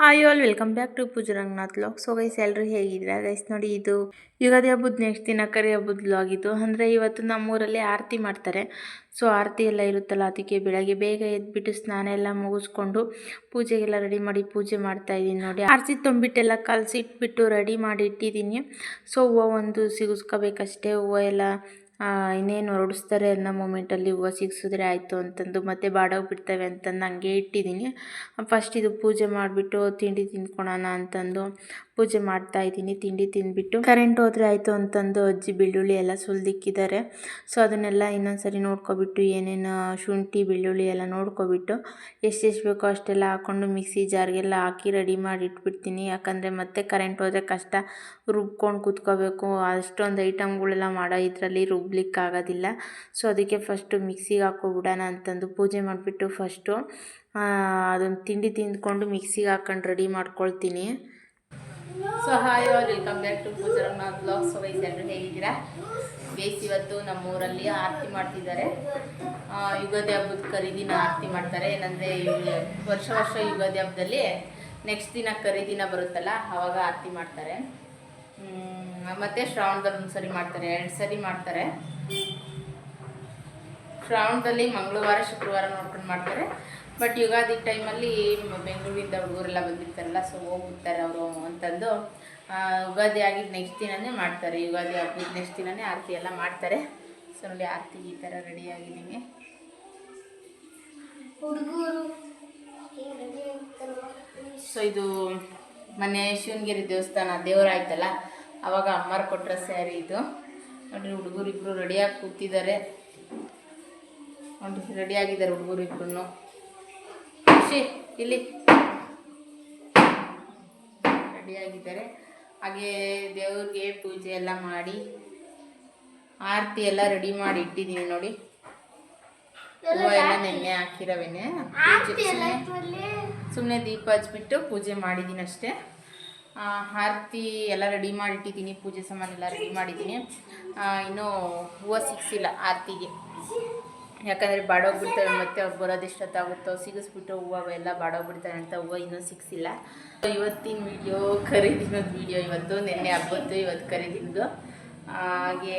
Hi all welcome back to Pooja Ranganath vlog. So guys ಎಲ್ಲರೂ ಹೇಗಿದ್ದೀರಾ guys? ನೋಡಿ, ಇದು ಯುಗಾದಿ ಹಬ್ಬದ ನೆಕ್ಸ್ಟ್ ದಿನ ಕರಿ ಹಬ್ಬದ ವ್ಲಾಗ್ ಇದು. ಅಂದರೆ ಇವತ್ತು ನಮ್ಮೂರಲ್ಲಿ ಆರತಿ ಮಾಡ್ತಾರೆ. ಸೊ ಆರತಿ ಎಲ್ಲ ಇರುತ್ತಲ್ಲ, ಅದಕ್ಕೆ ಬೆಳಗ್ಗೆ ಬೇಗ ಎದ್ಬಿಟ್ಟು ಸ್ನಾನ ಎಲ್ಲ ಮುಗಿಸ್ಕೊಂಡು ಪೂಜೆಗೆಲ್ಲ ರೆಡಿ ಮಾಡಿ ಪೂಜೆ ಮಾಡ್ತಾ ಇದ್ದೀನಿ. ನೋಡಿ, ಆರತಿ ತುಂಬಿಟ್ಟೆಲ್ಲ ಕಲಸಿಟ್ಬಿಟ್ಟು ರೆಡಿ ಮಾಡಿ ಇಟ್ಟಿದ್ದೀನಿ. ಸೊ ಹೂವು ಒಂದು ಸಿಗಿಸ್ಕೋಬೇಕಷ್ಟೇ. ಹೂವು ಎಲ್ಲ ಇನ್ನೇನು ಹೊರಡಿಸ್ತಾರೆ ಅನ್ನೋ ಮೂಮೆಂಟಲ್ಲಿ ಹೂವು ಸಿಗಿಸಿದ್ರೆ ಆಯಿತು ಅಂತಂದು, ಮತ್ತೆ ಬಾಡೋಗಿ ಬಿಡ್ತವೆ ಅಂತಂದು ಹಂಗೆ ಇಟ್ಟಿದ್ದೀನಿ. ಫಸ್ಟ್ ಇದು ಪೂಜೆ ಮಾಡಿಬಿಟ್ಟು ತಿಂಡಿ ತಿಂದ್ಕೊಳೋಣ ಅಂತಂದು ಪೂಜೆ ಮಾಡ್ತಾ ಇದ್ದೀನಿ. ತಿಂಡಿ ತಿಂದ್ಬಿಟ್ಟು ಕರೆಂಟ್ ಹೋದರೆ ಆಯಿತು ಅಂತಂದು ಅಜ್ಜಿ ಬೆಳ್ಳುಳ್ಳಿ ಎಲ್ಲ ಸುಲಿದಿಕ್ಕಿದ್ದಾರೆ. ಸೊ ಅದನ್ನೆಲ್ಲ ಇನ್ನೊಂದ್ಸರಿ ನೋಡ್ಕೊಬಿಟ್ಟು ಏನೇನು ಶುಂಠಿ ಬೆಳ್ಳುಳ್ಳಿ ಎಲ್ಲ ನೋಡ್ಕೊಬಿಟ್ಟು ಎಷ್ಟೆಷ್ಟು ಬೇಕೋ ಅಷ್ಟೆಲ್ಲ ಹಾಕ್ಕೊಂಡು ಮಿಕ್ಸಿ ಜಾರ್ಗೆಲ್ಲ ಹಾಕಿ ರೆಡಿ ಮಾಡಿ ಇಟ್ಬಿಡ್ತೀನಿ. ಯಾಕಂದರೆ ಮತ್ತೆ ಕರೆಂಟ್ ಹೋದರೆ ಕಷ್ಟ, ರುಬ್ಕೊಂಡು ಕೂತ್ಕೋಬೇಕು. ಅಷ್ಟೊಂದು ಐಟಮ್ಗಳೆಲ್ಲ ಮಾಡೋ ಇದರಲ್ಲಿ ರುಬ್ಲಿಕ್ಕಾಗೋದಿಲ್ಲ. ಸೊ ಅದಕ್ಕೆ ಫಸ್ಟು ಮಿಕ್ಸಿಗೆ ಹಾಕ್ಕೊಬಿಡೋಣ ಅಂತಂದು ಪೂಜೆ ಮಾಡಿಬಿಟ್ಟು ಫಸ್ಟು ಅದೊಂದು ತಿಂಡಿ ತಿಂದ್ಕೊಂಡು ಮಿಕ್ಸಿಗೆ ಹಾಕೊಂಡು ರೆಡಿ ಮಾಡ್ಕೊಳ್ತೀನಿ. So hi all welcome back to Pooja Ranganath vlog. So guys ಎಲ್ಲರೂ ಹೇಗಿದ್ದೀರಾ ಗೈಸ್? ಇವತ್ತು ನಮ್ಮೂರಲ್ಲಿ ಆರತಿ ಮಾಡ್ತಿದ್ದಾರೆ. ಯುಗಾದಿ ಹಬ್ಬದ ಕರಿದಿನ ಆರತಿ ಮಾಡ್ತಾರೆ. ಏನಂದರೆ ವರ್ಷ ಯುಗಾದಿ ಹಬ್ಬದಲ್ಲಿ ನೆಕ್ಸ್ಟ್ ದಿನ ಕರಿದಿನ ಬರುತ್ತಲ್ಲ, ಆವಾಗ ಆರತಿ ಮಾಡ್ತಾರೆ. ಮತ್ತು ಶ್ರಾವಣದಲ್ಲಿ ಒಂದು ಸರಿ ಮಾಡ್ತಾರೆ, 2 ಸರಿ ಮಾಡ್ತಾರೆ. ಶ್ರಾವಣದಲ್ಲಿ ಮಂಗಳವಾರ ಶುಕ್ರವಾರ ನೋಡ್ಕೊಂಡು ಮಾಡ್ತಾರೆ. ಬಟ್ ಯುಗಾದಿ ಟೈಮಲ್ಲಿ ಬೆಂಗಳೂರಿಂದ ಹುಡುಗರೆಲ್ಲ ಬಂದಿರ್ತಾರಲ್ಲ, ಸೊ ಹೋಗ್ಬಿಡ್ತಾರೆ ಅವರು ಅಂತಂದು ಯುಗಾದಿ ಆಗಿದ್ದು ನೆಕ್ಸ್ಟ್ ದಿನವೇ ಮಾಡ್ತಾರೆ. ಯುಗಾದಿ ಹಬ್ಬದ ನೆಕ್ಸ್ಟ್ ದಿನವೇ ಆರತಿ ಎಲ್ಲ ಮಾಡ್ತಾರೆ. ಸೊ ನೋಡಿ, ಆರತಿ ಈ ಥರ ರೆಡಿಯಾಗಿದ್ದೀನಿ. ಸೊ ಇದು ಮೊನ್ನೆ ಶಿವನಗಿರಿ ದೇವಸ್ಥಾನ ದೇವರಾಯ್ತಲ್ಲ, ಆವಾಗ ಅಮ್ಮರು ಕೊಟ್ಟರ ಸ್ಯಾರಿ ಇದು. ನೋಡಿ, ಹುಡುಗರಿಬ್ರು ರೆಡಿಯಾಗಿ ಕೂತಿದ್ದಾರೆ. ನೋಡಿ, ರೆಡಿಯಾಗಿದ್ದಾರೆ ಹುಡುಗರಿಬ್ರು. ಖುಷಿ ಇಲ್ಲಿ ರೆಡಿಯಾಗಿದ್ದಾರೆ. ಹಾಗೆ ದೇವ್ರಿಗೆ ಪೂಜೆ ಎಲ್ಲ ಮಾಡಿ ಆರತಿ ಎಲ್ಲ ರೆಡಿ ಮಾಡಿ ಇಟ್ಟಿದ್ದೀನಿ. ನೋಡಿ, ಹೂವು ಎಲ್ಲ ನೆನ್ನೆ ಹಾಕಿರವೇನೆ. ಸುಮ್ಮನೆ ದೀಪ ಹಚ್ಬಿಟ್ಟು ಪೂಜೆ ಮಾಡಿದ್ದೀನಿ ಅಷ್ಟೇ. ಆರತಿ ಎಲ್ಲ ರೆಡಿ ಮಾಡಿಟ್ಟಿದ್ದೀನಿ, ಪೂಜೆ ಸಾಮಾನೆಲ್ಲ ರೆಡಿ ಮಾಡಿದ್ದೀನಿ. ಇನ್ನೂ ಹೂವು ಸಿಕ್ಸಿಲ್ಲ ಆರತಿಗೆ, ಯಾಕಂದರೆ ಬಾಡೋಗ್ಬಿಡ್ತವೆ. ಮತ್ತು ಅವ್ರು ಬರೋದು ಎಷ್ಟೊತ್ತಾಗುತ್ತೋ ಸಿಗಿಸ್ಬಿಟ್ಟು ಹೂವು ಎಲ್ಲ ಬಾಡೋಗ್ಬಿಡ್ತಾರೆ ಅಂತ ಹೂವು ಇನ್ನೂ ಸಿಕ್ಸಿಲ್ಲ. ಇವತ್ತಿನ ವಿಡಿಯೋ ಕರಿದಿನೋದು ವಿಡಿಯೋ ಇವತ್ತು. ನೆನ್ನೆ ಹಬ್ಬತ್ತು, ಇವತ್ತು ಕರಿದಿದ್ದು. ಹಾಗೆ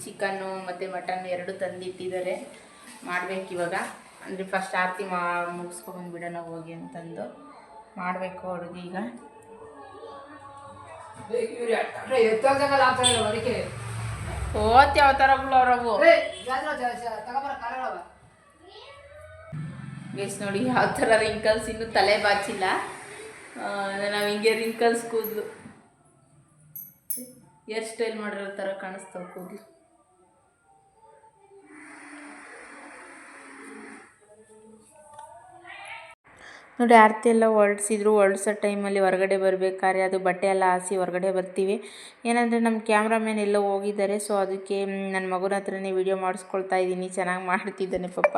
ಚಿಕನ್ನು ಮತ್ತು ಮಟನ್ 2 ತಂದಿಟ್ಟಿದ್ದಾರೆ. ಮಾಡಬೇಕು ಇವಾಗ. ಅಂದರೆ ಫಸ್ಟ್ ಆರತಿ ಮುಗಿಸ್ಕೊಂಡ್ಬಿಡೋಣ ಹೋಗಿ ಅಂತಂದು ಮಾಡಬೇಕು ಅವ್ರಿಗೆ. ಈಗ ಓತ್ ಯಾವ ಥರ ಅವ್ರವು ಬೇಸ್. ನೋಡಿ ಯಾವ ಥರ ರಿಂಕಲ್ಸ್, ಇನ್ನೂ ತಲೆ ಬಾಚಿಲ್ಲ. ನಾವು ಹಿಂಗೆ ರಿಂಕಲ್ಸ್ ಕೂದಲು ಹೇರ್ ಸ್ಟೈಲ್ ಮಾಡಿರೋ ಥರ ಕಾಣಿಸ್ತಾವೆ ಕೂದಲು. ನೋಡಿ, ಆರತಿ ಎಲ್ಲ ಹೊರಡಿಸೋ ಟೈಮಲ್ಲಿ ಹೊರಗಡೆ ಬರಬೇಕಾದ್ರೆ ಅದು ಬಟ್ಟೆ ಎಲ್ಲ ಹಾಸಿ ಹೊರಗಡೆ ಬರ್ತೀವಿ. ಏನಂದರೆ ನಮ್ಮ ಕ್ಯಾಮ್ರಾಮ್ಯಾನ್ ಎಲ್ಲೋ ಹೋಗಿದ್ದಾರೆ. ಸೊ ಅದಕ್ಕೆ ನನ್ನ ಮಗನ ಹತ್ರನೇ ವೀಡಿಯೋ ಮಾಡಿಸ್ಕೊಳ್ತಾ ಇದ್ದೀನಿ. ಚೆನ್ನಾಗಿ ಮಾಡ್ತಿದ್ದಾನೆ ಪಾಪ,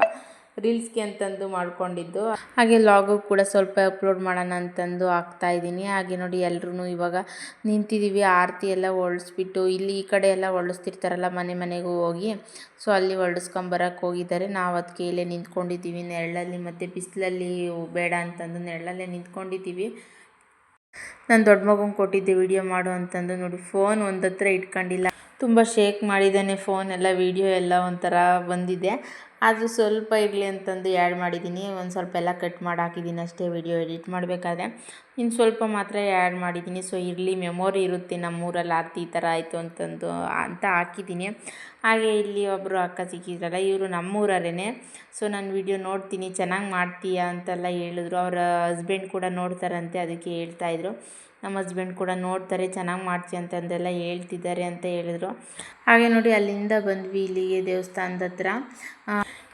ರೀಲ್ಸ್ಗೆ ಅಂತಂದು ಮಾಡ್ಕೊಂಡಿದ್ದು. ಹಾಗೆ ಲಾಗು ಕೂಡ ಸ್ವಲ್ಪ ಅಪ್ಲೋಡ್ ಮಾಡೋಣ ಅಂತಂದು ಹಾಕ್ತಾಯಿದ್ದೀನಿ. ಹಾಗೆ ನೋಡಿ, ಎಲ್ಲರೂ ಇವಾಗ ನಿಂತಿದ್ದೀವಿ. ಆರತಿ ಎಲ್ಲ ಹೊರಡಿಸ್ಬಿಟ್ಟು ಇಲ್ಲಿ ಈ ಕಡೆ ಎಲ್ಲ ಹೊರಡಿಸ್ತಿರ್ತಾರಲ್ಲ, ಮನೆಗೂ ಹೋಗಿ ಸೊ ಅಲ್ಲಿ ಹೊರಡಿಸ್ಕೊಂಬರಕ್ಕೆ ಹೋಗಿದ್ದಾರೆ. ನಾವು ಅದಕ್ಕೆ ಇಲ್ಲೇ ನಿಂತ್ಕೊಂಡಿದ್ದೀವಿ ನೆರಳಲ್ಲಿ. ಮತ್ತು ಬಿಸಿಲಲ್ಲಿ ಬೇಡ ಅಂತಂದು ನೆರಳಲ್ಲೇ ನಿಂತ್ಕೊಂಡಿದ್ದೀವಿ. ನಾನು ದೊಡ್ಡ ಮಗಂಗೆ ಕೊಟ್ಟಿದ್ದೆ ವಿಡಿಯೋ ಮಾಡು ಅಂತಂದು. ನೋಡಿ, ಫೋನ್ ಒಂದು ಹತ್ರ ಇಟ್ಕೊಂಡಿಲ್ಲ, ತುಂಬ ಶೇಕ್ ಮಾಡಿದ್ದಾನೆ ಫೋನ್ ಎಲ್ಲ. ವಿಡಿಯೋ ಎಲ್ಲ ಒಂಥರ ಬಂದಿದೆ, ಆದರೂ ಸ್ವಲ್ಪ ಇರಲಿ ಅಂತಂದು ಆ್ಯಡ್ ಮಾಡಿದ್ದೀನಿ. ಒಂದು ಸ್ವಲ್ಪ ಎಲ್ಲ ಕಟ್ ಮಾಡಿ ಹಾಕಿದ್ದೀನಿ ಅಷ್ಟೇ ವಿಡಿಯೋ ಎಡಿಟ್ ಮಾಡಬೇಕಾದ್ರೆ. ಇನ್ನು ಸ್ವಲ್ಪ ಮಾತ್ರ ಆ್ಯಡ್ ಮಾಡಿದ್ದೀನಿ. ಸೊ ಇರಲಿ, ಮೆಮೊರಿ ಇರುತ್ತೆ ನಮ್ಮೂರಲ್ಲಿ ಆರತಿ ಈ ಥರ ಆಯಿತು ಅಂತಂದು ಅಂತ ಹಾಕಿದ್ದೀನಿ. ಹಾಗೆ ಇಲ್ಲಿ ಒಬ್ಬರು ಅಕ್ಕ ಸಿಕ್ಕಿದ್ರಲ್ಲ, ಇವರು ನಮ್ಮೂರವರೇ. ಸೊ ನಾನು ವಿಡಿಯೋ ನೋಡ್ತೀನಿ, ಚೆನ್ನಾಗಿ ಮಾಡ್ತೀಯಾ ಅಂತೆಲ್ಲ ಹೇಳಿದ್ರು. ಅವರ ಹಸ್ಬೆಂಡ್ ಕೂಡ ನೋಡ್ತಾರಂತೆ, ಅದಕ್ಕೆ ಹೇಳ್ತಾಯಿದ್ರು. ನಮ್ಮ ಹಸ್ಬೆಂಡ್ ಕೂಡ ನೋಡ್ತಾರೆ, ಚೆನ್ನಾಗಿ ಮಾಡ್ತೀಯ ಅಂತಂದೆಲ್ಲ ಹೇಳ್ತಿದ್ದಾರೆ ಅಂತ ಹೇಳಿದ್ರು. ಹಾಗೆ ನೋಡಿ, ಅಲ್ಲಿಂದ ಬಂದ್ವಿ ಇಲ್ಲಿಗೆ ದೇವಸ್ಥಾನದ ಹತ್ರ.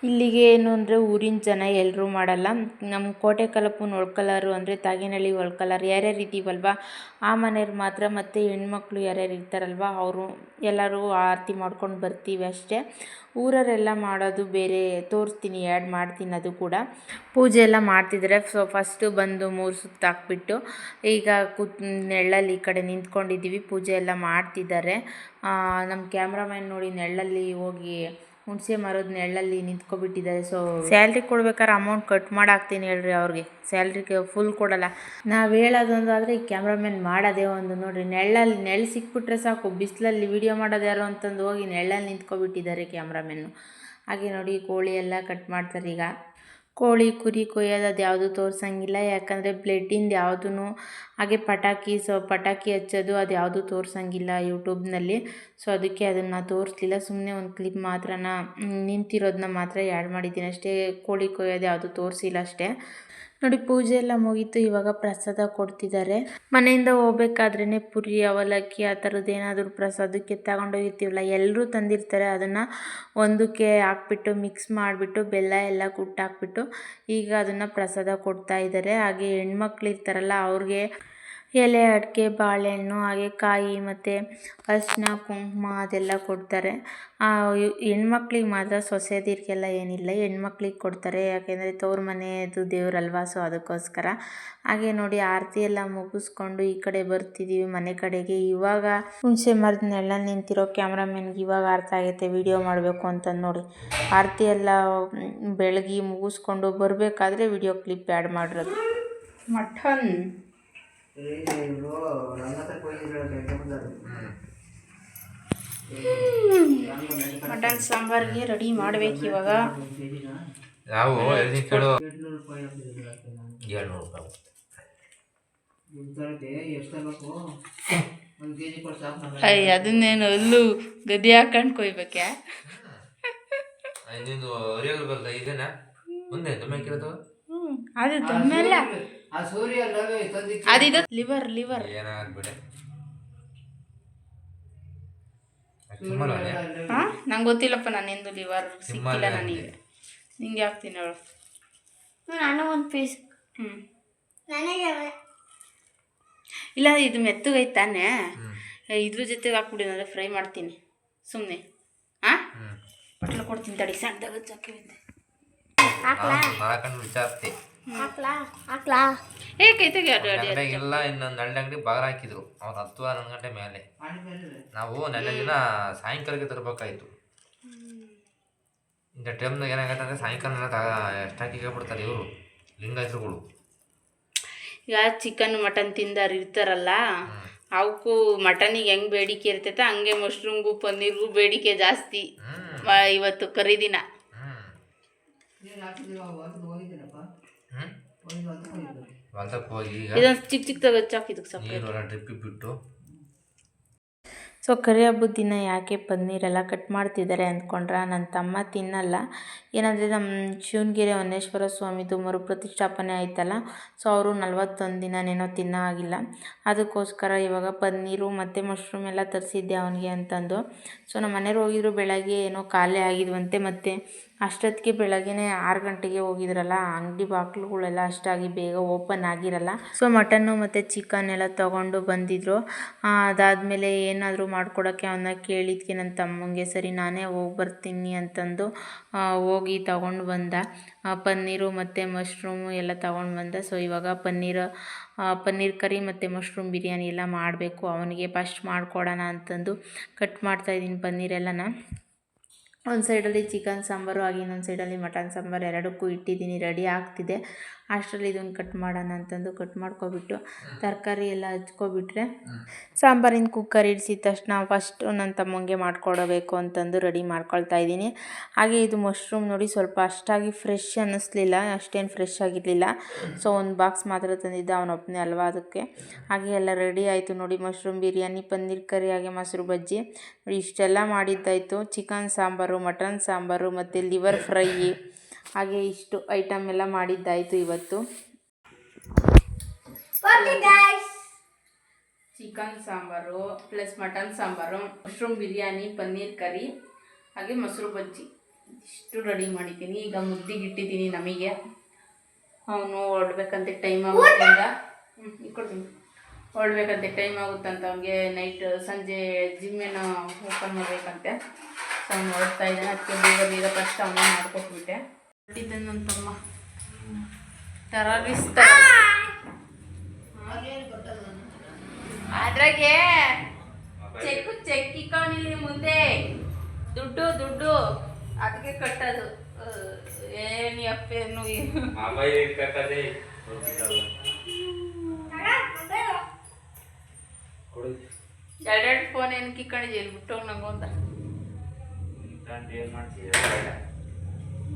ಇಲ್ಲಿಗೆ ಏನು ಅಂದರೆ ಊರಿನ ಜನ ಎಲ್ಲರೂ ಮಾಡಲ್ಲ. ನಮ್ಮ ಕೋಟೆ ಕಲಪು ಒಳ್ಕಲರು ಅಂದರೆ ತಾಗೇನಹಳ್ಳಿ ಒಳ್ಕಲರು ಯಾರ್ಯಾರು ಇದ್ದೀವಲ್ವ ಆ ಮನೆಯವ್ರು ಮಾತ್ರ, ಮತ್ತು ಹೆಣ್ಮಕ್ಳು ಯಾರ್ಯಾರು ಇರ್ತಾರಲ್ವ ಅವರು ಎಲ್ಲರೂ ಆರತಿ ಮಾಡ್ಕೊಂಡು ಬರ್ತೀವಿ ಅಷ್ಟೇ. ಊರವರೆಲ್ಲ ಮಾಡೋದು ಬೇರೆ, ತೋರಿಸ್ತೀನಿ, ಆ್ಯಡ್ ಮಾಡ್ತೀನಿ ಅದು ಕೂಡ. ಪೂಜೆ ಎಲ್ಲ ಮಾಡ್ತಿದ್ದಾರೆ. ಸೊ ಫಸ್ಟು ಬಂದು 3 ಸುತ್ತು ಹಾಕ್ಬಿಟ್ಟು ಈಗ ನೆರಳಲ್ಲಿ ಈ ಕಡೆ ನಿಂತ್ಕೊಂಡಿದ್ದೀವಿ. ಪೂಜೆ ಎಲ್ಲ ಮಾಡ್ತಿದ್ದಾರೆ. ನಮ್ಮ ಕ್ಯಾಮ್ರಾಮ್ಯಾನ್ ನೋಡಿ ನೆರಳಲ್ಲಿ ಹೋಗಿ ಹುಣಸೆ ಮರದ ನೆರಳಲ್ಲಿ ನಿಂತ್ಕೊಬಿಟ್ಟಿದ್ದಾರೆ. ಸೊ ಸ್ಯಾಲ್ರಿ ಕೊಡ್ಬೇಕಾದ್ರೆ ಅಮೌಂಟ್ ಕಟ್ ಮಾಡಿ ಹಾಕ್ತೀನಿ ಹೇಳ್ರಿ ಅವ್ರಿಗೆ. ಸ್ಯಾಲ್ರಿಗೆ ಫುಲ್ ಕೊಡಲ್ಲ. ನಾವು ಹೇಳೋದೊಂದು ಆದರೆ ಈ ಕ್ಯಾಮ್ರಾಮನ್ ಮಾಡೋದೇ ಒಂದು. ನೋಡಿರಿ, ನೆರಳು ಸಿಕ್ಬಿಟ್ರೆ ಸಾಕು, ಬಿಸಿಲಲ್ಲಿ ವೀಡಿಯೋ ಮಾಡೋದು ಯಾರು ಅಂತಂದು ಹೋಗಿ ನೆರಳಲ್ಲಿ ನಿಂತ್ಕೊಬಿಟ್ಟಿದ್ದಾರೆ ಕ್ಯಾಮ್ರಾಮೆನ್ನು. ಹಾಗೆ ನೋಡಿ, ಕೋಳಿ ಎಲ್ಲ ಕಟ್ ಮಾಡ್ತಾರೆ. ಈಗ ಕೋಳಿ ಕುರಿ ಕೊಯ್ಯೋದು ಅದು ಯಾವುದೂ ತೋರಿಸಂಗಿಲ್ಲ, ಯಾಕಂದರೆ ಬ್ಲಡ್ಡಿಂದು ಯಾವುದೂ. ಹಾಗೆ ಪಟಾಕಿ ಹಚ್ಚೋದು ಅದು ಯಾವುದೂ ತೋರಿಸಂಗಿಲ್ಲ ಯೂಟ್ಯೂಬ್ನಲ್ಲಿ. ಸೊ ಅದಕ್ಕೆ ಅದನ್ನು ತೋರಿಸ್ಲಿಲ್ಲ. ಸುಮ್ಮನೆ ಒಂದು ಕ್ಲಿಪ್ ಮಾತ್ರ ನಿಂತಿರೋದನ್ನ ಮಾತ್ರ ಆ್ಯಡ್ ಮಾಡಿದ್ದೀನಿ ಅಷ್ಟೇ. ಕೋಳಿ ಕೊಯ್ಯೋದು ಯಾವುದೂ ತೋರಿಸಿಲ್ಲ ಅಷ್ಟೇ. ನೋಡಿ, ಪೂಜೆ ಎಲ್ಲ ಮುಗೀತು. ಇವಾಗ ಪ್ರಸಾದ ಕೊಡ್ತಿದ್ದಾರೆ. ಮನೆಯಿಂದ ಹೋಗ್ಬೇಕಾದ್ರೇ ಪುರಿ, ಅವಲಕ್ಕಿ ಆ ಥರದ್ದು ಏನಾದರೂ ಪ್ರಸಾದಕ್ಕೆ ತಗೊಂಡೋಗಿರ್ತೀವಲ್ಲ, ಎಲ್ಲರೂ ತಂದಿರ್ತಾರೆ. ಅದನ್ನು ಒಂದಕ್ಕೆ ಹಾಕ್ಬಿಟ್ಟು ಮಿಕ್ಸ್ ಮಾಡಿಬಿಟ್ಟು ಬೆಲ್ಲ ಎಲ್ಲ ಕುಟ್ಟಾಕ್ಬಿಟ್ಟು ಈಗ ಅದನ್ನು ಪ್ರಸಾದ ಕೊಡ್ತಾ ಇದ್ದಾರೆ. ಹಾಗೆ ಹೆಣ್ಮಕ್ಳು ಇರ್ತಾರಲ್ಲ ಅವ್ರಿಗೆ ಎಲೆ, ಅಡಿಕೆ, ಬಾಳೆಹಣ್ಣು, ಹಾಗೆ ಕಾಯಿ ಮತ್ತು ಅರಿಶಿನ, ಕುಂಕುಮ ಅದೆಲ್ಲ ಕೊಡ್ತಾರೆ. ಹೆಣ್ಮಕ್ಳಿಗೆ ಮಾತ್ರ, ಸೊಸೆದಿರಿಗೆಲ್ಲ ಏನಿಲ್ಲ, ಹೆಣ್ಮಕ್ಳಿಗೆ ಕೊಡ್ತಾರೆ. ಯಾಕೆಂದರೆ ತವ್ರ ಮನೆಯದು ದೇವ್ರಲ್ವ, ಸೊ ಅದಕ್ಕೋಸ್ಕರ. ಹಾಗೆ ನೋಡಿ, ಆರತಿ ಎಲ್ಲ ಮುಗಿಸ್ಕೊಂಡು ಈ ಕಡೆ ಬರ್ತಿದ್ದೀವಿ ಮನೆ ಕಡೆಗೆ. ಇವಾಗ ಹುಣಸೆ ಮರದ ನೆರಳಲ್ಲಿ ನಿಂತಿರೋ ಕ್ಯಾಮ್ರಾಮನ್ಗೆ ಇವಾಗ ಅರ್ಥ ಆಗೈತೆ ವೀಡಿಯೋ ಮಾಡಬೇಕು ಅಂತ. ನೋಡಿ, ಆರತಿ ಎಲ್ಲ ಬೆಳಗ್ಗೆ ಮುಗಿಸ್ಕೊಂಡು ಬರಬೇಕಾದ್ರೆ ವಿಡಿಯೋ ಕ್ಲಿಪ್ ಆ್ಯಡ್ ಮಾಡಿರೋದು. ಮಟನ್ ಮಟನ್ ಸಾಂಬಾರಿಗೆ ರೆಡಿ ಮಾಡ್ಬೇಕು ಇವಾಗ. ಅದನ್ನೇನು ಅಲ್ಲೂ ಗದಿ ಹಾಕೊಂಡು ಕೊಯ್ಬೇಕ್ಯಾ? ಅದು ತಮ್ಮೆಲ್ಲ ಅದಿದು ಲಿವರ್ ನಂಗೆ ಗೊತ್ತಿಲ್ಲಪ್ಪ. ನಾನೆಂದು ಲಿವರ್ ಸಿಕ್ಕಿಲ್ಲ ನನಗೆ. ನಿಂಗೆ ಹಾಕ್ತೀನಿ ಹೇಳು. ನಾನು ಒಂದು ಪೀಸ್. ಇಲ್ಲ, ಇದು ಮೆತ್ತಗೈತೆ ತಾನೇ. ಇದ್ರ ಜೊತೆಗೆ ಹಾಕ್ಬಿಡಿ, ಅಂದರೆ ಫ್ರೈ ಮಾಡ್ತೀನಿ ಸುಮ್ಮನೆ. ಬಟ್ಲು ಕೊಡ್ತೀನಿ ತಡಿ, ಸಣ್ಣದಾಗ ಚಾಕಿವಿಂದೆ ಎಲ್ಲ ಇನ್ನೊಂದು 2 ಅಂಗಡಿ ಬಾಗಿಲು ಹಾಕಿದ್ರು. ಅವ್ರು 10-11 ಗಂಟೆ ಮೇಲೆ. ನಾವು ನೆನ್ನೆ ದಿನ ಸಾಯಂಕಾಲಕ್ಕೆ ತರಬೇಕಾಯ್ತು. ಇಂಥ ಟೈಮ್ನಾಗ ಏನಾಗತ್ತೆ ಅಂದರೆ ಸಾಯಂಕಾಲ ಎಷ್ಟಾಕಿಗೆ ಬಿಡ್ತಾರೆ ಇವರು ಲಿಂಗಾಯತರುಗಳು. ಈಗ ಚಿಕನ್ ಮಟನ್ ತಿಂದಾರ ಇರ್ತಾರಲ್ಲ, ಅವಕ್ಕೂ ಮಟನಿಗೆ ಹೆಂಗೆ ಬೇಡಿಕೆ ಇರ್ತೈತೆ ಹಂಗೆ ಮಶ್ರೂಮ್ಗೂ ಪನ್ನೀರ್ಗೂ ಬೇಡಿಕೆ ಜಾಸ್ತಿ ಇವತ್ತು ಕರಿದಿನ. ಇದೊಂದು ಚಿಕ್ಕ ತಗೋಚಾಕಿದಕ್ಕೆ ಸಾಕು. ಟ್ರಿಪ್ಪಿಗೆ ಬಿಟ್ಟು ಸೊ ಕರಿ ಹಬ್ಬದ ದಿನ ಯಾಕೆ ಪನ್ನೀರೆಲ್ಲ ಕಟ್ ಮಾಡ್ತಿದ್ದಾರೆ ಅಂದ್ಕೊಂಡ್ರೆ, ನನ್ನ ತಮ್ಮ ತಿನ್ನಲ್ಲ. ಏನಂದರೆ ನಮ್ಮ ಶಿವನಗೆರೆ ಹೊನ್ನೇಶ್ವರ ಸ್ವಾಮಿದು ಮರುಪ್ರತಿಷ್ಠಾಪನೆ ಆಯ್ತಲ್ಲ, ಸೊ ಅವರು 41 ದಿನನೇನೋ ತಿನ್ನೋ ಆಗಿಲ್ಲ. ಅದಕ್ಕೋಸ್ಕರ ಇವಾಗ ಪನ್ನೀರು ಮತ್ತು ಮಶ್ರೂಮ್ ಎಲ್ಲ ತರಿಸಿದ್ದೆ ಅವನಿಗೆ ಅಂತಂದು. ಸೊ ನಮ್ಮ ಮನೆಯವ್ರು ಹೋಗಿದ್ರು, ಬೆಳಗ್ಗೆ ಏನೋ ಖಾಲಿ ಆಗಿದ್ವಂತೆ. ಮತ್ತು ಅಷ್ಟೊತ್ತಿಗೆ ಬೆಳಗ್ಗೆನೇ 6 ಗಂಟೆಗೆ ಹೋಗಿದ್ರಲ್ಲ, ಅಂಗಡಿ ಬಾಗಿಲುಗಳೆಲ್ಲ ಅಷ್ಟಾಗಿ ಬೇಗ ಓಪನ್ ಆಗಿರಲ್ಲ. ಸೊ ಮಟನ್ನು ಮತ್ತು ಚಿಕನ್ ಎಲ್ಲ ತೊಗೊಂಡು ಬಂದಿದ್ರು. ಅದಾದಮೇಲೆ ಏನಾದರೂ ಮಾಡ್ಕೊಡೋಕ್ಕೆ ಅವನ್ನ ಕೇಳಿದ್ಕೆ ನನ್ನ ತಮ್ಮಂಗೆ ಸರಿ ನಾನೇ ಹೋಗಿ ಬರ್ತೀನಿ ಅಂತಂದು ಹೋಗಿ ತಗೊಂಡು ಬಂದ. ಪನ್ನೀರು ಮತ್ತು ಮಶ್ರೂಮು ಎಲ್ಲ ತಗೊಂಡು ಬಂದ. ಸೊ ಇವಾಗ ಪನ್ನೀರ್ ಕರಿ ಮತ್ತು ಮಶ್ರೂಮ್ ಬಿರಿಯಾನಿ ಎಲ್ಲ ಮಾಡಬೇಕು. ಅವನಿಗೆ ಫಸ್ಟ್ ಮಾಡಿಕೊಡೋಣ ಅಂತಂದು ಕಟ್ ಮಾಡ್ತಾಯಿದ್ದೀನಿ ಪನ್ನೀರೆಲ್ಲನ. ಒಂದು ಸೈಡಲ್ಲಿ ಚಿಕನ್ ಸಾಂಬಾರು, ಹಾಗೆ ಇನ್ನೊಂದು ಸೈಡಲ್ಲಿ ಮಟನ್ ಸಾಂಬಾರು ಎರಡಕ್ಕೂ ಇಟ್ಟಿದ್ದೀನಿ, ರೆಡಿ ಆಗ್ತಿದೆ. ಅಷ್ಟರಲ್ಲಿ ಇದನ್ನು ಕಟ್ ಮಾಡೋಣ ಅಂತಂದು ಕಟ್ ಮಾಡ್ಕೊಬಿಟ್ಟು ತರಕಾರಿ ಎಲ್ಲ ಹಚ್ಕೊಬಿಟ್ರೆ ಸಾಂಬಾರಿನ ಕುಕ್ಕರ್ ಇಡಿಸಿದ ತಕ್ಷಣ ಫಸ್ಟು ನನ್ನ ತಮ್ಮಂಗೆ ಮಾಡಿಕೊಡಬೇಕು ಅಂತಂದು ರೆಡಿ ಮಾಡ್ಕೊಳ್ತಾ ಇದ್ದೀನಿ. ಹಾಗೆ ಇದು ಮಶ್ರೂಮ್ ನೋಡಿ ಸ್ವಲ್ಪ ಅಷ್ಟಾಗಿ ಫ್ರೆಶ್ ಅನ್ನಿಸ್ಲಿಲ್ಲ, ಅಷ್ಟೇನು ಫ್ರೆಶ್ ಆಗಿರಲಿಲ್ಲ. ಸೊ ಒಂದು ಬಾಕ್ಸ್ ಮಾತ್ರ ತಂದಿದ್ದ, ಅವನೊಬ್ಬನೇ ಅಲ್ವಾ ಅದಕ್ಕೆ. ಹಾಗೆ ಎಲ್ಲ ರೆಡಿ ಆಯಿತು ನೋಡಿ, ಮಶ್ರೂಮ್ ಬಿರಿಯಾನಿ, ಪನ್ನೀರ್ ಕರಿ, ಹಾಗೆ ಮೊಸರು ಬಜ್ಜಿ ನೋಡಿ ಇಷ್ಟೆಲ್ಲ ಮಾಡಿದ್ದಾಯಿತು. ಚಿಕನ್ ಸಾಂಬಾರು, ಮಟನ್ ಸಾಂಬಾರು ಮತ್ತು ಲಿವರ್ ಫ್ರೈ, ಹಾಗೆ ಇಷ್ಟು ಐಟಮ್ ಎಲ್ಲ ಮಾಡಿದ್ದಾಯಿತು ಇವತ್ತು. Chicken sambar plus mutton sambar, mushroom biryani, paneer curry, ಹಾಗೆ ಮೊಸರು ಬಜ್ಜಿ ಇಷ್ಟು ರೆಡಿ ಮಾಡಿದ್ದೀನಿ. ಈಗ ಮುದ್ದಿಗೆ ಇಟ್ಟಿದ್ದೀನಿ ನಮಗೆ. ಅವನು ಹೊರಡ್ಬೇಕಂತ ಟೈಮ್ ಆಗುತ್ತಂತ ಟೈಮ್ ಆಗುತ್ತಂತ ಅವನಿಗೆ ನೈಟ್ ಸಂಜೆ ಜಿಮ್ ಏನೋ ಓಪನ್ ಮಾಡಬೇಕಂತೆ. ಸೊ ಅವ್ನು ಹೊರಡ್ತಾ ಇದ್ದಾನೆ. ಅದಕ್ಕೆ ಬೇಗ ಫಸ್ಟ್ ಅವನ್ನ ಮಾಡ್ಕೊಟ್ಬಿಟ್ಟೆ. ಹೊರಟಿದ್ದಾನೆ ನನ್ನ ತಮ್ಮ ಟೆರರಿಸ್ಟ್. ಅದ್ರಾಗೆ ಚೆಕ್ ಇಕ್ಕೊಂಡಿಲ್ಲಿ ಮುಂದೆ ದುಡ್ಡು ಕಟ್ಟೋದು ಏನು ಅಪ್ಪೇನು ಮೊಬೈಲ್ ಕಟ್ಟದೆ ಎರಡೆರಡು ಫೋನ್ ಏನು ಕಿಕ್ಕೊಂಡಿದ್ದೆ ಇಲ್ಲಿ ಬಿಟ್ಟೋಗಿ ನಂಗೊಂದ ಏನು ಮಾಡ್ತೀವಿ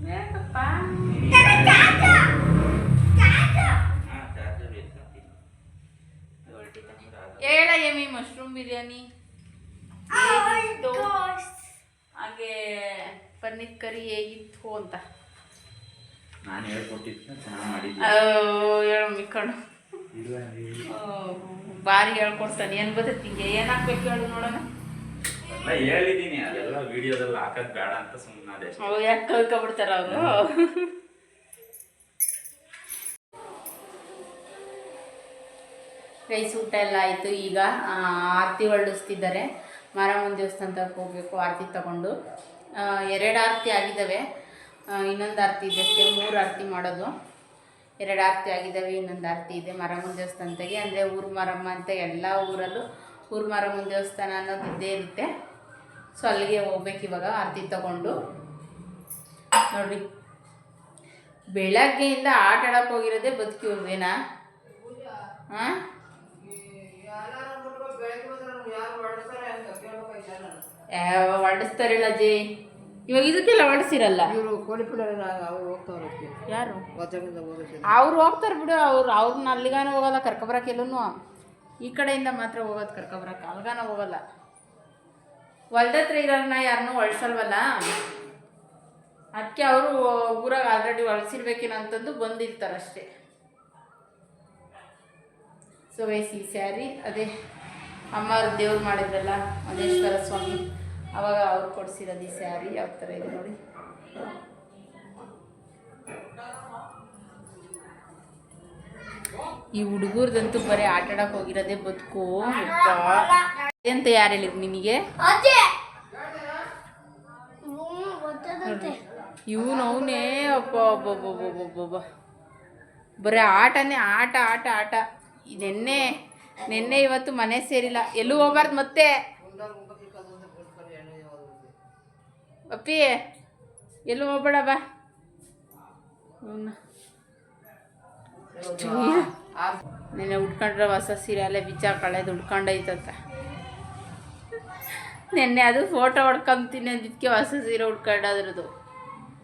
ಬೇಕಪ್ಪ ಹೇಳ ಎಮ್ಮಿ ಮಶ್ರೂಮ್ ಬಿರಿಯಾನಿ ಹೇಗಿತ್ತು ಹಾಗೆ ಪನ್ನೀರ್ ಕರಿ ಹೇಗಿತ್ತು ಅಂತ ನಾನು ಹೇಳ್ಕೊಟ್ಟಿದ್ದೆ ಚೆನ್ನಾಗಿ ಮಾಡಿದ್ದೆ ಹೇಳು ಮಿಕ್ಕಳು ಭಾರಿ ಹೇಳ್ಕೊಡ್ತಾನೆ ಏನು ಬರ್ತೈತಿ ಹಿಂಗೆ ಏನು ಹಾಕ್ಬೇಕು ಹೇಳು ನೋಡೋಣ ಹೇಳಿದ್ದೀನಿ ಅದೆಲ್ಲ ವಿಡಿಯೋದಲ್ಲಿ ಹಾಕೋದು ಬೇಡ ಅಂತ ಸುಮ್ಮನೆ ಯಾಕೆ ಕಳ್ಕೊಬಿಡ್ತಾರ ಅವರು ರೈಸ್ ಊಟ ಎಲ್ಲ ಆಯಿತು ಈಗ ಆರತಿ ಹೊರಡಿಸ್ತಿದ್ದಾರೆ ಮಾರಮ್ಮನ ದೇವಸ್ಥಾನಕ್ಕೆ ಹೋಗಬೇಕು ಆರತಿ ತಗೊಂಡು 2 ಆರತಿ ಆಗಿದ್ದಾವೆ ಇನ್ನೊಂದು ಆರತಿ ಇದೆ ಅಷ್ಟೇ 3 ಆರತಿ ಮಾಡೋದು 2 ಆರತಿ ಆಗಿದ್ದಾವೆ ಇನ್ನೊಂದು ಆರತಿ ಇದೆ ಮಾರಮ್ಮನ ದೇವಸ್ಥಾನದಾಗೆ ಅಂದರೆ ಊರು ಮಾರಮ್ಮ ಅಂತ ಎಲ್ಲ ಊರಲ್ಲೂ ಊರು ಮಾರಮ್ಮನ ದೇವಸ್ಥಾನ ಅನ್ನೋದು ಇದ್ದೇ ಇರುತ್ತೆ ಸೊ ಅಲ್ಲಿಗೆ ಹೋಗ್ಬೇಕು ಇವಾಗ ಆರತಿ ತಗೊಂಡು ನೋಡಿರಿ ಬೆಳಗ್ಗೆಯಿಂದ ಆಟ ಆಡೋಕೆ ಹೋಗಿರೋದೇ ಬದುಕಿ ಹೋಗ್ದೇನಾ ಹಾಂ ಹೊರಡಿಸ್ತಾರಿಲ್ಲ ಅಜ್ಜಿ ಇವಾಗ ಇದಕ್ಕೆಲ್ಲ ಹೊರಡಿಸಿರಲ್ಲ ಯಾರು ಅವ್ರು ಹೋಗ್ತಾರೆ ಬಿಡು ಅವ್ರನ್ನ ಅಲ್ಲಿಗಾನ ಹೋಗಲ್ಲ ಕರ್ಕೊಬರಕ್ಕೆಲ್ಲೂ ಈ ಕಡೆಯಿಂದ ಮಾತ್ರ ಹೋಗೋದು ಕರ್ಕೊಬರಕ್ಕೆ ಅಲ್ಗಾನ ಹೋಗಲ್ಲ ಹೊಲ್ದ ಹತ್ರ ಇರೋರನ್ನ ಯಾರನ್ನೂ ಹೊಳ್ಸಲ್ವಲ್ಲ ಅದಕ್ಕೆ ಅವರು ಊರಾಗ ಆಲ್ರೆಡಿ ಹೊಳ್ಸಿರ್ಬೇಕೇನೋ ಅಂತಂದು ಬಂದಿರ್ತಾರಷ್ಟೇ ಸೊ ವಯಸ್ಸಿ ಸ್ಯಾರಿ ಅದೇ ಅಮ್ಮವ್ರು ದೇವ್ರು ಮಾಡಿದ್ರಲ್ಲ ಮಹೇಶ್ವರ ಸ್ವಾಮಿ ಅವಾಗ ಅವ್ರು ಕೊಡಿಸಿರೋದು ಈ ಸ್ಯಾರಿ ಯಾವ ಥರ ಇದೆ ನೋಡಿ ಈ ಹುಡುಗರ್ದಂತೂ ಬರೀ ಆಟ ಆಡಕ್ಕೆ ಹೋಗಿರೋದೇ ಬದುಕು ಅಂತ ಯಾರು ಹೇಳಿದ್ರು ನಿನಗೆ ಇವನು ಅವನೇ ಅಪ್ಪ ಒಬ್ಬೊಬ್ಬೊಬ್ಬೊಬ್ಬೊಬ್ಬ ಬರೀ ಆಟನೇ ಆಟ ಆಟ ಆಟ ನೆನ್ನೆ ಇವತ್ತು ಮನೆ ಸೇರಿಲ್ಲ ಎಲ್ಲೂ ಹೋಗ್ಬಾರ್ದು ಮತ್ತೆ ಅಪ್ಪಿ ಎಲ್ಲೂ ಹೋಗ್ಬೇಡ ಬಾ ನೆನ್ನೆ ಉಟ್ಕೊಂಡ್ರೆ ಹೊಸ ಸೀರೆ ಅಲ್ಲೇ ಬಿಚ್ಚ ಕಳೆದು ಉಟ್ಕೊಂಡೈತಂತ ನೆನ್ನೆ ಅದು ಫೋಟೋ ಹೊಡ್ಕೊಂತೀನಿ ಅಂದಿದ್ದಕ್ಕೆ ಹೊಸ ಸೀರೆ ಉಟ್ಕೊಂಡದ್ರದ್ದು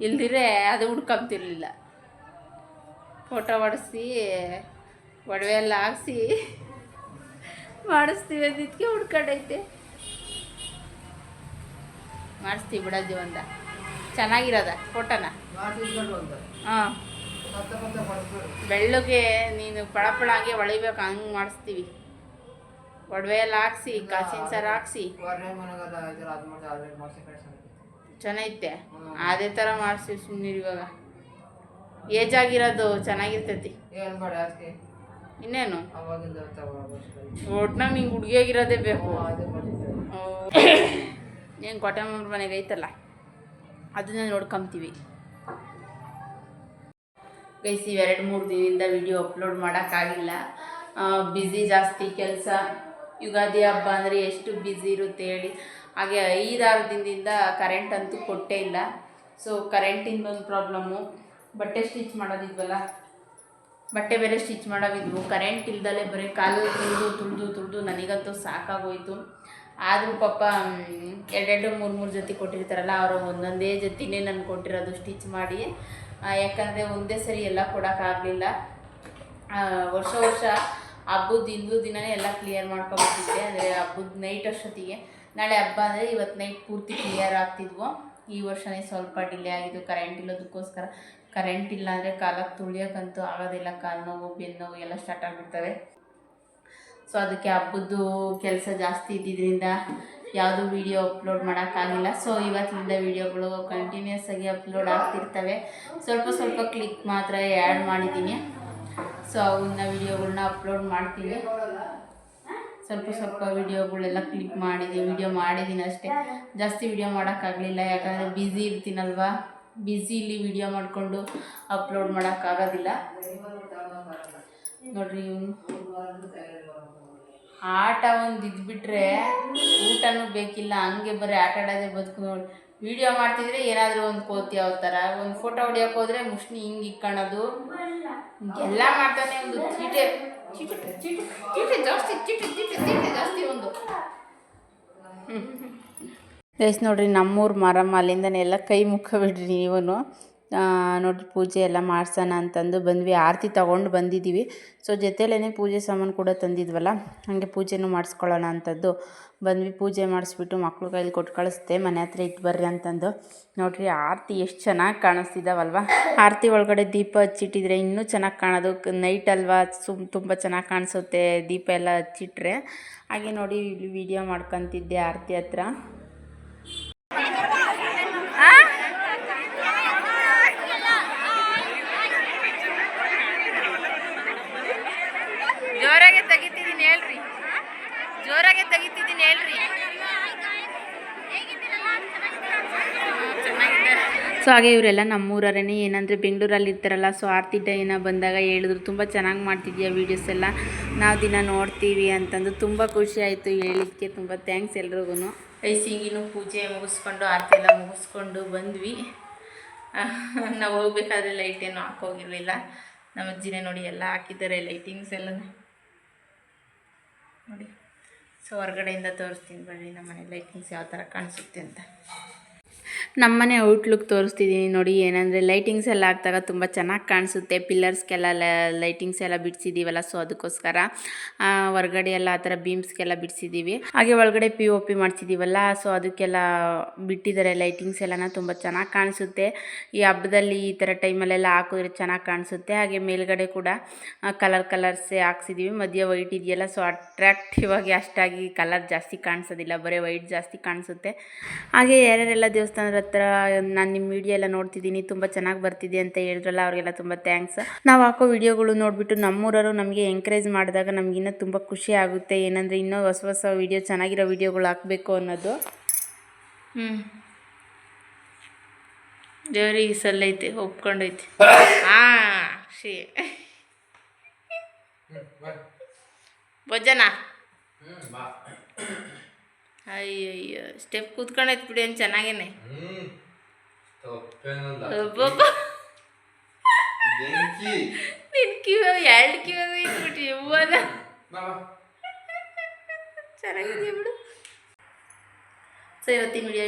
ಇಲ್ದಿರೆ ಅದು ಉಟ್ಕೊಂತಿರ್ಲಿಲ್ಲ ಫೋಟೋ ಹೊಡೆಸಿ ಒಡವೆ ಎಲ್ಲ ಹಾಕ್ಸಿ ಮಾಡಿಸ್ತೀವಿ ಅಂದಿದ್ದಕ್ಕೆ ಉಟ್ಕೊಂಡೈತೆ ಮಾಡಿಸ್ತೀವಿ ಬಿಡೋದು ಒಂದ ಚೆನ್ನಾಗಿರೋದ ಫೋಟೋನ ಹಾಂ ಬೆಳ್ಳಗೆ ನೀನು ಪಳಪಳ ಹಂಗೆ ಹೊಳಿಬೇಕು ಹಂಗೆ ಮಾಡಿಸ್ತೀವಿ ಒಡವೆ ಎಲ್ಲ ಹಾಕ್ಸಿ ಕಾಸಿನ ಸರ ಹಾಕ್ಸಿ ಚೆನ್ನಾಗೈತೆ ಅದೇ ಥರ ಮಾಡಿಸ್ತೀವಿ ಸುಮ್ಮನೆ ಇವಾಗ ಏಜ್ ಆಗಿರೋದು ಚೆನ್ನಾಗಿರ್ತೈತಿ ಇನ್ನೇನು ಒಟ್ನಾಗ ನಿಂಗೆ ಹುಡುಗಿಯಾಗಿರೋದೇ ಬೇಕು ಏನು ಕೊಟ್ಟಮ್ಮವ್ರ ಮನೆಗೆ ಐತಲ್ಲ ಅದನ್ನ ನೋಡ್ಕೊಂತೀವಿ ಗೈಸ್ 2-3 ದಿನದಿಂದ ವಿಡಿಯೋ ಅಪ್ಲೋಡ್ ಮಾಡೋಕ್ಕಾಗಿಲ್ಲ ಬ್ಯುಸಿ ಜಾಸ್ತಿ ಕೆಲಸ ಯುಗಾದಿ ಹಬ್ಬ ಅಂದರೆ ಎಷ್ಟು ಬ್ಯುಸಿ ಇರುತ್ತೆ ಹೇಳಿ ಹಾಗೆ 5-6 ದಿನದಿಂದ ಕರೆಂಟ್ ಅಂತೂ ಕೊಟ್ಟೇ ಇಲ್ಲ ಸೊ ಕರೆಂಟಿಂದ ಒಂದು ಪ್ರಾಬ್ಲಮ್ಮು ಬಟ್ಟೆ ಸ್ಟಿಚ್ ಮಾಡೋದಿದ್ವಲ್ಲ ಬಟ್ಟೆ ಬೇರೆ ಸ್ಟಿಚ್ ಮಾಡೋವಿದ್ವು ಕರೆಂಟ್ ಇಲ್ದಲೇ ಬರೀ ಕಾಲು ತುಳಿದು ನನಗಂತೂ ಸಾಕಾಗೋಯ್ತು ಆದರೂ ಪಾಪ 2-3 ಜೊತೆ ಕೊಟ್ಟಿರ್ತಾರಲ್ಲ ಅವರು ಒಂದೊಂದೇ ಜೊತೆನೇ ನಾನು ಕೊಟ್ಟಿರೋದು ಸ್ಟಿಚ್ ಮಾಡಿ ಯಾಕಂದರೆ ಒಂದೇ ಸರಿ ಎಲ್ಲ ಕೊಡೋಕ್ಕಾಗಲಿಲ್ಲ ವರ್ಷ ಹಬ್ಬದ ಹಿಂದೂ ದಿನವೇ ಎಲ್ಲ ಕ್ಲಿಯರ್ ಮಾಡ್ಕೊಬಿಟ್ಟಿದ್ದೆ ಅಂದರೆ ಹಬ್ಬದ ನೈಟ್ ಅಷ್ಟೊತ್ತಿಗೆ ನಾಳೆ ಹಬ್ಬ ಅಂದರೆ ಇವತ್ತು ನೈಟ್ ಪೂರ್ತಿ ಕ್ಲಿಯರ್ ಆಗ್ತಿದ್ವು ಈ ವರ್ಷನೇ ಸ್ವಲ್ಪ ಡಿಲೇ ಆಗಿದ್ದು ಕರೆಂಟ್ ಇಲ್ಲೋದಕ್ಕೋಸ್ಕರ ಕರೆಂಟ್ ಇಲ್ಲ ಅಂದರೆ ಕಾಲಕ್ಕೆ ತುಳಿಯೋಕ್ಕಂತೂ ಆಗೋದಿಲ್ಲ ಕಾಲು ನೋವು ಬೆನ್ನು ನೋವು ಎಲ್ಲ ಸ್ಟಾರ್ಟ್ ಆಗಿಬಿಡ್ತವೆ ಸೊ ಅದಕ್ಕೆ ಹಬ್ಬದ್ದು ಕೆಲಸ ಜಾಸ್ತಿ ಇದ್ದಿದ್ದರಿಂದ ಯಾವುದೂ ವೀಡಿಯೋ ಅಪ್ಲೋಡ್ ಮಾಡೋಕ್ಕಾಗಿಲ್ಲ ಸೊ ಇವತ್ತಿನಿಂದ ವೀಡಿಯೋಗಳು ಕಂಟಿನ್ಯೂಸ್ ಆಗಿ ಅಪ್ಲೋಡ್ ಆಗ್ತಿರ್ತವೆ ಸ್ವಲ್ಪ ಕ್ಲಿಕ್ ಮಾತ್ರ ಆ್ಯಡ್ ಮಾಡಿದ್ದೀನಿ ಸೊ ಅವನ್ನ ವೀಡಿಯೋಗಳನ್ನ ಅಪ್ಲೋಡ್ ಮಾಡ್ತೀನಿ ಸ್ವಲ್ಪ ವೀಡಿಯೋಗಳೆಲ್ಲ ಕ್ಲಿಕ್ ವೀಡಿಯೋ ಮಾಡಿದ್ದೀನಿ ಅಷ್ಟೇ ಜಾಸ್ತಿ ವೀಡಿಯೋ ಮಾಡೋಕ್ಕಾಗಲಿಲ್ಲ ಯಾಕಂದರೆ ಬ್ಯುಸಿ ಇರ್ತೀನಲ್ವ ಬ್ಯುಸಿಲಿ ವೀಡಿಯೋ ಮಾಡಿಕೊಂಡು ಅಪ್ಲೋಡ್ ಮಾಡೋಕ್ಕಾಗೋದಿಲ್ಲ ನೋಡಿರಿ ಇವನು ಆಟ ಒಂದು ಇದ್ಬಿಟ್ರೆ ಊಟನೂ ಬೇಕಿಲ್ಲ ಹಂಗೆ ಬರೀ ಆಟ ಆಡೋದೇ ಬದುಕು ನೋಡಿ ವಿಡಿಯೋ ಮಾಡ್ತಿದ್ರೆ ಏನಾದರೂ ಒಂದು ಕೋತಿ ಯಾವ ಥರ, ಒಂದು ಫೋಟೋ ಹೊಡಿಯೋಕೆ ಹೋದರೆ ಮುಷ್ಣಿ ಹಿಂಗೆ ಇಕ್ಕೊಳ್ಳೋದು, ಎಲ್ಲ ಮಾಡ್ತಾನೆ. ಒಂದು ಚೀಟೆ ಚೀಟೆ ಚೀಟೆ ಚೀಟೆ ಜಾಸ್ತಿ, ಚೀಟೆ ಚೀಟೆ ಚೀಟೆ ಜಾಸ್ತಿ ಒಂದು. ಗೈಸ್ ನೋಡ್ರಿ, ನಮ್ಮೂರು ಮಾರಮ್ಮ, ಅಲ್ಲಿಂದನೇ ಎಲ್ಲ ಕೈ ಮುಖ ಬಿಡ್ರಿ ನೀವು. ನೋಡಿರಿ, ಪೂಜೆ ಎಲ್ಲ ಮಾಡ್ಸೋಣ ಅಂತಂದು ಬಂದ್ವಿ. ಆರತಿ ತೊಗೊಂಡು ಬಂದಿದ್ದೀವಿ. ಸೊ ಜೊತೆಲೇ ಪೂಜೆ ಸಾಮಾನು ಕೂಡ ತಂದಿದ್ವಲ್ಲ, ಹಾಗೆ ಪೂಜೆನೂ ಮಾಡಿಸ್ಕೊಳ್ಳೋಣ ಅಂತದ್ದು ಬಂದ್ವಿ. ಪೂಜೆ ಮಾಡಿಸ್ಬಿಟ್ಟು ಮಕ್ಳು ಕೈಲಿ ಕೊಟ್ಟು ಕಳಿಸ್ದೆ, ಮನೆ ಹತ್ರ ಇಟ್ಟು ಬರ್ರಿ ಅಂತಂದು. ನೋಡಿರಿ, ಆರತಿ ಎಷ್ಟು ಚೆನ್ನಾಗಿ ಕಾಣಿಸ್ತಿದ್ದಾವಲ್ವ. ಆರತಿ ಒಳಗಡೆ ದೀಪ ಹಚ್ಚಿಟ್ಟಿದ್ರೆ ಇನ್ನೂ ಚೆನ್ನಾಗಿ ಕಾಣೋದು. ನೈಟ್ ಅಲ್ವಾ, ತುಂಬ ಚೆನ್ನಾಗಿ ಕಾಣಿಸುತ್ತೆ ದೀಪ ಎಲ್ಲ ಹಚ್ಚಿಟ್ರೆ. ಹಾಗೆ ನೋಡಿ, ಇಲ್ಲಿ ವಿಡಿಯೋ ಮಾಡ್ಕೊತಿದ್ದೆ ಆರತಿ ಹತ್ರ. ಜೋರಾಗೆ ತೆಗಿತಿದ್ದೀನಿ ಹೇಳ್ರಿ, ಜೋರಾಗೆ ತೆಗಿತಿದ್ದೀನಿ ಹೇಳ್ರಿ. ಸೊ ಹಾಗೆ ಇವರೆಲ್ಲ ನಮ್ಮೂರೇ, ಏನಂದರೆ ಬೆಂಗಳೂರಲ್ಲಿ ಇರ್ತಾರಲ್ಲ. ಸೊ ಆರತಿ ಡೇನ ಬಂದಾಗ ಹೇಳಿದ್ರು, ತುಂಬ ಚೆನ್ನಾಗಿ ಮಾಡ್ತಿದ್ಯಾ ವೀಡಿಯೋಸ್ ಎಲ್ಲ, ನಾವು ದಿನ ನೋಡ್ತೀವಿ ಅಂತಂದು. ತುಂಬ ಖುಷಿ ಆಯಿತು ಹೇಳಿದ್ದಕ್ಕೆ, ತುಂಬ ಥ್ಯಾಂಕ್ಸ್ ಎಲ್ರಿಗೂ. ಐಸಿಂಗಿನೂ ಪೂಜೆ ಮುಗಿಸ್ಕೊಂಡು ಆರತಿ ಎಲ್ಲ ಮುಗಿಸ್ಕೊಂಡು ಬಂದ್ವಿ. ನಾವು ಹೋಗ್ಬೇಕಾದ್ರೆ ಲೈಟ್ ಏನು ಹಾಕೋಗಿರಲಿಲ್ಲ. ನಮ್ಮ ಅಜ್ಜಿನೇ ನೋಡಿ ಎಲ್ಲ ಹಾಕಿದ್ದಾರೆ ಲೈಟಿಂಗ್ಸ್ ಎಲ್ಲ ನೋಡಿ. ಸೊ ಹೊರಗಡೆಯಿಂದ ತೋರಿಸ್ತೀನಿ ಬನ್ನಿ ನಮ್ಮನೆ ಲೈಟಿಂಗ್ಸ್ ಯಾವ ಥರ ಕಾಣಿಸುತ್ತೆ ಅಂತ. ನಮ್ಮನೆ ಔಟ್ಲುಕ್ ತೋರಿಸ್ತಿದ್ದೀನಿ ನೋಡಿ. ಏನಂದರೆ ಲೈಟಿಂಗ್ಸ್ ಎಲ್ಲ ಹಾಕಿದಾಗ ತುಂಬ ಚೆನ್ನಾಗಿ ಕಾಣಿಸುತ್ತೆ. ಪಿಲ್ಲರ್ಸ್ಗೆಲ್ಲ ಲೈಟಿಂಗ್ಸ್ ಎಲ್ಲ ಬಿಡಿಸಿದ್ದೀವಲ್ಲ, ಸೊ ಅದಕ್ಕೋಸ್ಕರ ಹೊರಗಡೆ ಎಲ್ಲ ಆ ಥರ ಬೀಮ್ಸ್ಗೆಲ್ಲ ಬಿಡಿಸಿದ್ದೀವಿ. ಹಾಗೆ ಒಳಗಡೆ POP ಮಾಡಿಸಿದ್ದೀವಲ್ಲ, ಸೊ ಅದಕ್ಕೆಲ್ಲ ಬಿಟ್ಟಿದ್ದಾರೆ ಲೈಟಿಂಗ್ಸ್ ಎಲ್ಲನ. ತುಂಬ ಚೆನ್ನಾಗಿ ಕಾಣಿಸುತ್ತೆ. ಈ ಹಬ್ಬದಲ್ಲಿ ಈ ಥರ ಟೈಮಲ್ಲೆಲ್ಲ ಹಾಕಿದ್ರೆ ಚೆನ್ನಾಗಿ ಕಾಣಿಸುತ್ತೆ. ಹಾಗೆ ಮೇಲ್ಗಡೆ ಕೂಡ ಕಲರ್ಸೇ ಹಾಕ್ಸಿದ್ದೀವಿ. ಮಧ್ಯೆ ವೈಟ್ ಇದೆಯಲ್ಲ, ಸೊ ಅಟ್ರಾಕ್ಟಿವ್ ಆಗಿ ಅಷ್ಟಾಗಿ ಕಲರ್ ಜಾಸ್ತಿ ಕಾಣಿಸೋದಿಲ್ಲ, ಬರೀ ವೈಟ್ ಜಾಸ್ತಿ ಕಾಣಿಸುತ್ತೆ. ಹಾಗೆ ಯಾರ್ಯಾರೆಲ್ಲ ದೇವಸ್ಥಾನದ ಹತ್ರ ನಾನು ನಿಮ್ಮ ವಿಡಿಯೋ ಎಲ್ಲ ನೋಡ್ತಿದ್ದೀನಿ, ತುಂಬ ಚೆನ್ನಾಗಿ ಬರ್ತಿದೆ ಅಂತ ಹೇಳಿದ್ರಲ್ಲ, ಅವ್ರಿಗೆಲ್ಲ ತುಂಬ ಥ್ಯಾಂಕ್ಸ್. ನಾವು ಹಾಕೋ ವಿಡಿಯೋಗಳು ನೋಡಿಬಿಟ್ಟು ನಮ್ಮೂರವರು ನಮಗೆ ಎಂಕರೇಜ್ ಮಾಡಿದಾಗ ನಮಗಿನ್ನೂ ತುಂಬ ಖುಷಿ ಆಗುತ್ತೆ. ಏನಂದರೆ ಇನ್ನೂ ಹೊಸ ವಿಡಿಯೋ, ಚೆನ್ನಾಗಿರೋ ವಿಡಿಯೋಗಳು ಹಾಕಬೇಕು ಅನ್ನೋದು. ದೇವರಿಗೆ ಸಲ್ಲೈತೆ, ಒಪ್ಕೊಂಡೈತೆ. ಶೀ ಭೋಜನ ಅಯ್ಯಯ್ಯೋ, ಸ್ಟೆಪ್ ಕೂತ್ಕೊಂಡೈತೆ ಬಿಡಿ, ಏನು ಚೆನ್ನಾಗೇನೆ. ನಿನ್ ಕಿವ 2 ಕಿವಾಗ ಇಟ್ಬಿಟ್ಟು ಇವ್ವನ ಚೆನ್ನಾಗಿದೆ ಬಿಡು. ಸೊ ಇವತ್ತಿನ ವಿಡಿಯೋ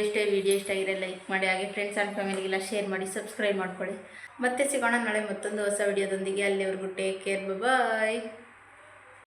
ಇಷ್ಟ ಆಗಿರೋ ಲೈಕ್ ಮಾಡಿ, ಹಾಗೆ ಫ್ರೆಂಡ್ಸ್ ಆ್ಯಂಡ್ ಫ್ಯಾಮಿಲಿಗೆಲ್ಲ ಶೇರ್ ಮಾಡಿ, ಸಬ್ಸ್ಕ್ರೈಬ್ ಮಾಡ್ಕೊಳ್ಳಿ. ಮತ್ತೆ ಸಿಗೋಣ ನಾಳೆ ಮತ್ತೊಂದು ಹೊಸ ವಿಡಿಯೋದೊಂದಿಗೆ. ಅಲ್ಲಿವರೆಗೂ ಟೇಕ್ ಕೇರ್, ಬಾಯ್.